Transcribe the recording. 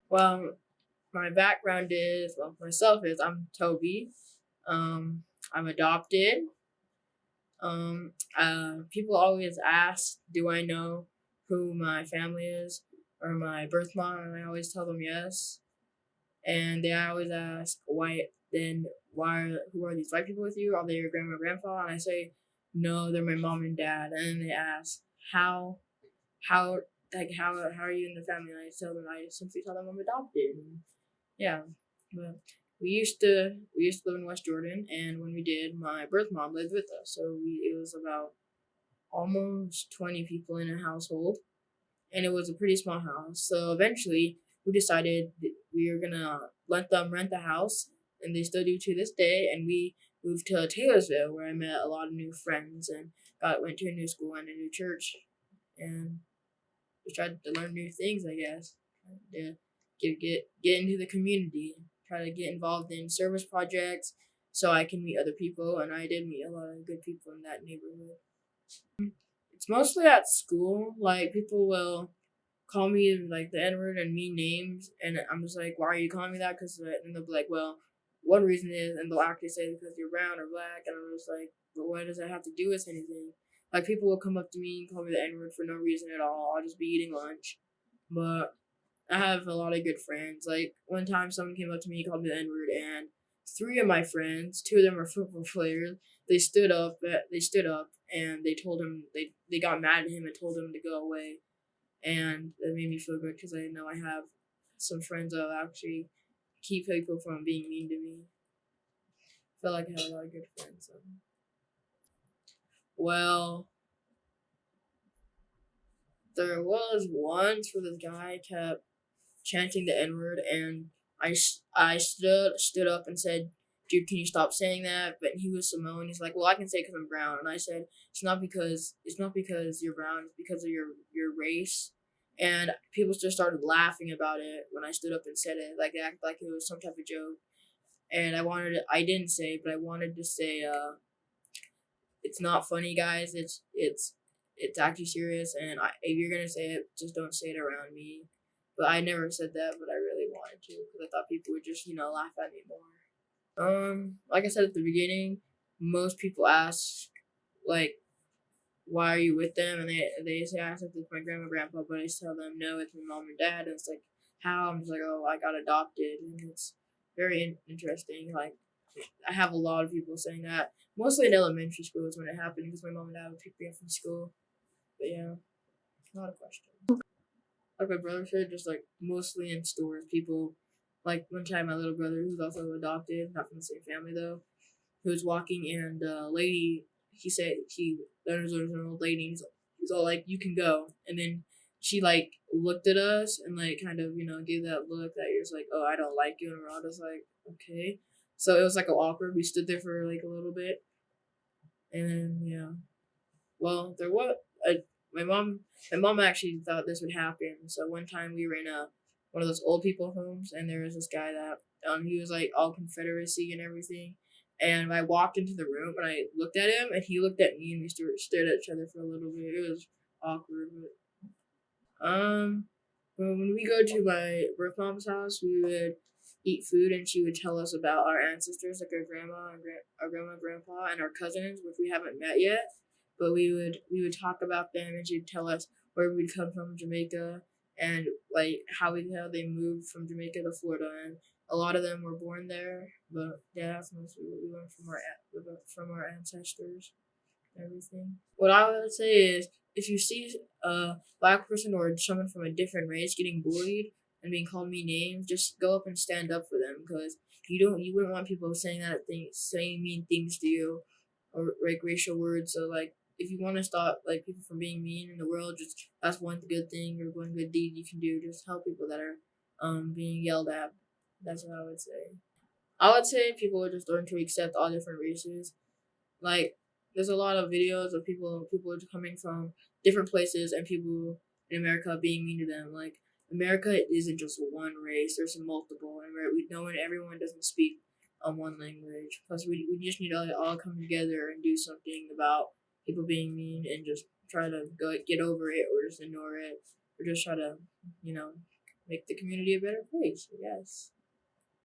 Well, my background is, well, myself is I'm Toby. I'm adopted. People always ask, do I know who my family is or my birth mom? And I always tell them yes. And they always ask, who are these white people with you? Are they your grandma and grandpa? And I say, no, they're my mom and dad. And then they ask, how, how, how are you in the family? And I simply tell them I'm adopted. And yeah, but we used to live in West Jordan, and when we did, my birth mom lived with us. So it was about almost 20 people in a household, and it was a pretty small house. So eventually, we decided that we were gonna let them rent the house, and they still do to this day. And we moved to Taylorsville, where I met a lot of new friends and went to a new school and a new church, and just tried to learn new things, I guess. To get into the community, try to get involved in service projects so I can meet other people, and I did meet a lot of good people in that neighborhood. It's mostly at school. Like people will call me like the N word and mean names, and I'm just like, why are you calling me that? Because and they'll be like, well, one reason is, and they'll actually say because you're brown or black, and I'm just like, but what does that have to do with anything? Like people will come up to me and call me the N word for no reason at all. I'll just be eating lunch, but I have a lot of good friends. Like one time, someone came up to me, called me the N word, and three of my friends, two of them are football players. They stood up. They stood up, and they told him they got mad at him and told him to go away, and that made me feel good because I know I have some friends that will actually keep people from being mean to me. I feel like I have a lot of good friends. So. Well, there was once where this guy kept chanting the N word, and I stood up and said, "Dude, can you stop saying that?" But he was Samoan. He's like, "Well, I can say it because I'm brown," and I said, "It's not because you're brown. It's because of your race." And people just started laughing about it when I stood up and said it, like they acted like it was some type of joke. And I didn't say, but I wanted to say, it's not funny, guys. It's actually serious, and if you're gonna say it, just don't say it around me. But I never said that, but I really wanted to because I thought people would just laugh at me more. Like I said at the beginning, most people ask like, "Why are you with them?" And they say I said it's my grandma and grandpa, but I tell them no, it's my mom and dad. And it's like how I'm just like, oh, I got adopted, and it's very interesting. Like I have a lot of people saying that, mostly in elementary school is when it happened because my mom and dad would pick me up from school. But yeah, not a question. Like my brother said, just like mostly in stores, people like one time my little brother who's also adopted, not from the same family though, he was walking and a lady he said there was an old lady and he's all like, you can go, and then she like looked at us and like kind of gave that look that you're just like, oh, I don't like you, and we're all just like, okay. So it was like awkward. We stood there for like a little bit, and then yeah. Well, there was a my mom. My mom actually thought this would happen. So one time we were in a one of those old people homes, and there was this guy that he was like all Confederacy and everything. And I walked into the room and I looked at him, and he looked at me, and we stared at each other for a little bit. It was awkward, but when we go to my birth mom's house, we would eat food, and she would tell us about our ancestors, like our grandma and our grandma, and grandpa, and our cousins, which we haven't met yet. But we would talk about them, and she'd tell us where we'd come from, Jamaica, and like how they moved from Jamaica to Florida, and a lot of them were born there. But yeah, that's mostly what we learned from our ancestors and everything. What I would say is, if you see a black person or someone from a different race getting bullied and being called mean names, just go up and stand up for them, because you wouldn't want people saying mean things to you or like racial words. So like if you want to stop like people from being mean in the world, just that's one good thing or one good deed you can do. Just help people that are being yelled at. That's what I would say. I would say people would just learn to accept all different races. Like there's a lot of videos of people coming from different places and people in America being mean to them. Like America isn't just one race. There's multiple, and we know everyone doesn't speak one language. Plus, we just need to all come together and do something about people being mean, and just try to get over it, or just ignore it, or just try to you know make the community a better place, I guess.